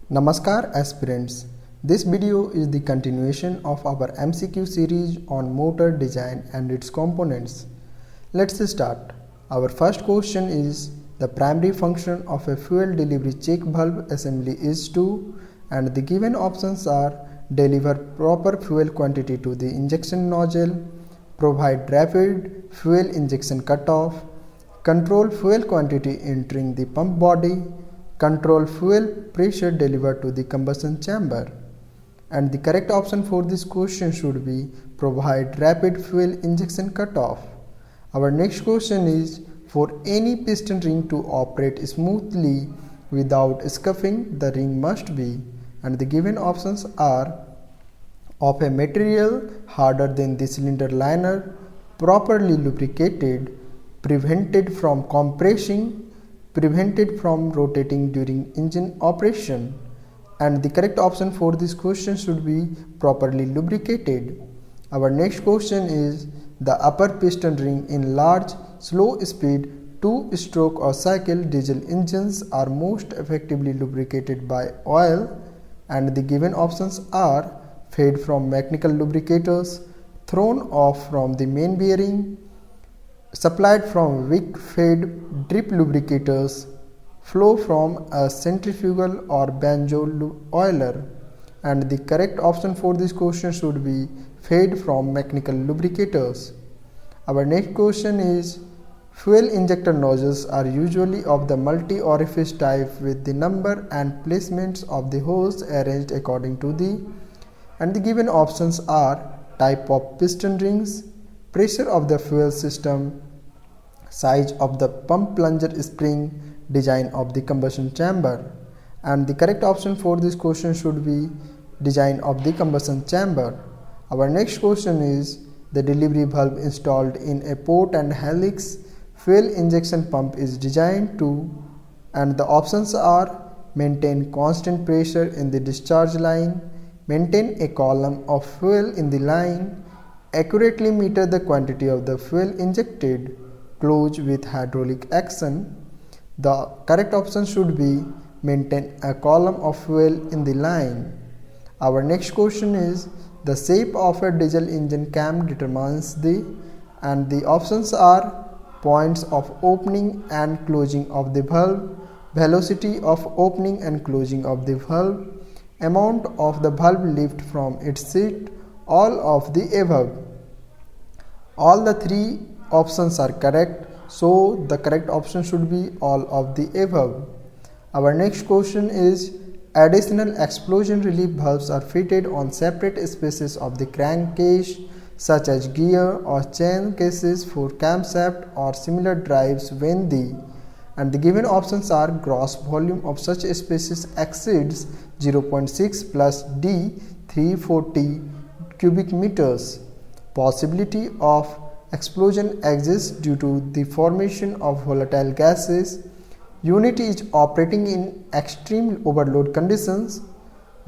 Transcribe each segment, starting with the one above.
Namaskar aspirants. This video is the continuation of our MCQ series on motor design and its components. Let's start. Our first question is the primary function of a fuel delivery check valve assembly is to, and the given options are deliver proper fuel quantity to the injection nozzle, provide rapid fuel injection cutoff, control fuel quantity entering the pump body, control fuel pressure delivered to the combustion chamber. And the correct option for this question should be provide rapid fuel injection cutoff. Our next question is for any piston ring to operate smoothly without scuffing, the ring must be, and the given options are of a material harder than the cylinder liner, properly lubricated, prevented from compressing, prevented from rotating during engine operation. And the correct option for this question should be properly lubricated. Our next question is the upper piston ring in large slow speed 2-stroke or cycle diesel engines are most effectively lubricated by oil, and the given options are fed from mechanical lubricators, thrown off from the main bearing, supplied from wick fed drip lubricators, flow from a centrifugal or banjo oiler. And the correct option for this question should be fed from mechanical lubricators. Our next question is fuel injector nozzles are usually of the multi-orifice type with the number and placements of the hose arranged according to the, and the given options are type of piston rings, pressure of the fuel system, size of the pump plunger spring, design of the combustion chamber. And the correct option for this question should be design of the combustion chamber. Our next question is the delivery valve installed in a port and helix fuel injection pump is designed to, and the options are maintain constant pressure in the discharge line, maintain a column of fuel in the line, accurately meter the quantity of the fuel injected, close with hydraulic action. The correct option should be maintain a column of fuel in the line. Our next question is the shape of a diesel engine cam determines the, and the options are points of opening and closing of the valve, velocity of opening and closing of the valve, amount of the valve lift from its seat, all of the above. All the three options are correct, so the correct option should be all of the above. Our next question is additional explosion relief valves are fitted on separate spaces of the crankcase such as gear or chain cases for camshaft or similar drives when the, and the given options are gross volume of such spaces exceeds 0.6 plus D 340 cubic meters. Possibility of explosion exists due to the formation of volatile gases. Unit is operating in extreme overload conditions.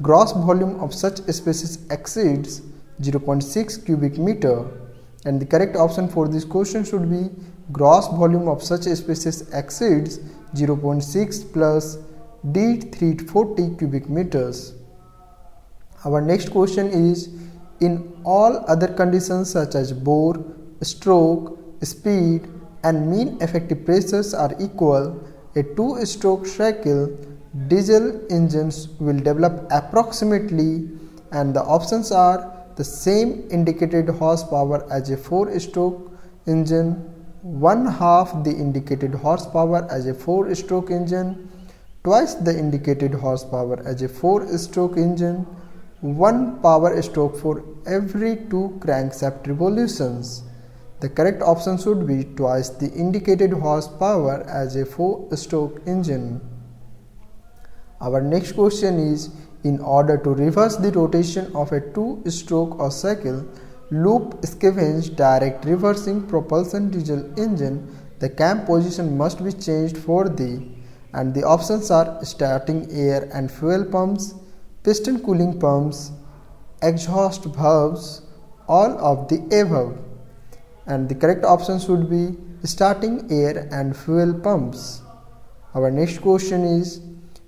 Gross volume of such spaces exceeds 0.6 cubic meter, and the correct option for this question should be gross volume of such spaces exceeds 0.6 plus D 340 cubic meters. Our next question is in all other conditions such as bore, stroke, speed and mean effective pressures are equal, a 2-stroke cycle diesel engines will develop approximately, and the options are the same indicated horsepower as a 4-stroke engine, 1/2 the indicated horsepower as a 4-stroke engine, twice the indicated horsepower as a 4-stroke engine, 1 power stroke for every 2 crankshaft revolutions. The correct option should be twice the indicated horsepower as a 4-stroke engine. Our next question is in order to reverse the rotation of a 2-stroke or cycle loop scavenge direct reversing propulsion diesel engine, the cam position must be changed for the, and the options are starting air and fuel pumps, piston cooling pumps, exhaust valves, all of the above. And the correct option should be starting air and fuel pumps. Our next question is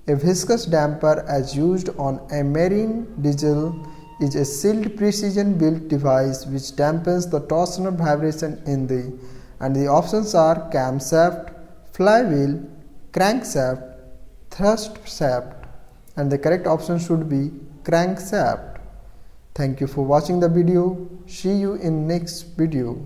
A viscous damper as used on a marine diesel is a sealed precision built device which dampens the torsional vibration in the options are camshaft, flywheel, crankshaft, thrust shaft, and the correct option should be crankshaft. Thank you for watching the video. See you in next video.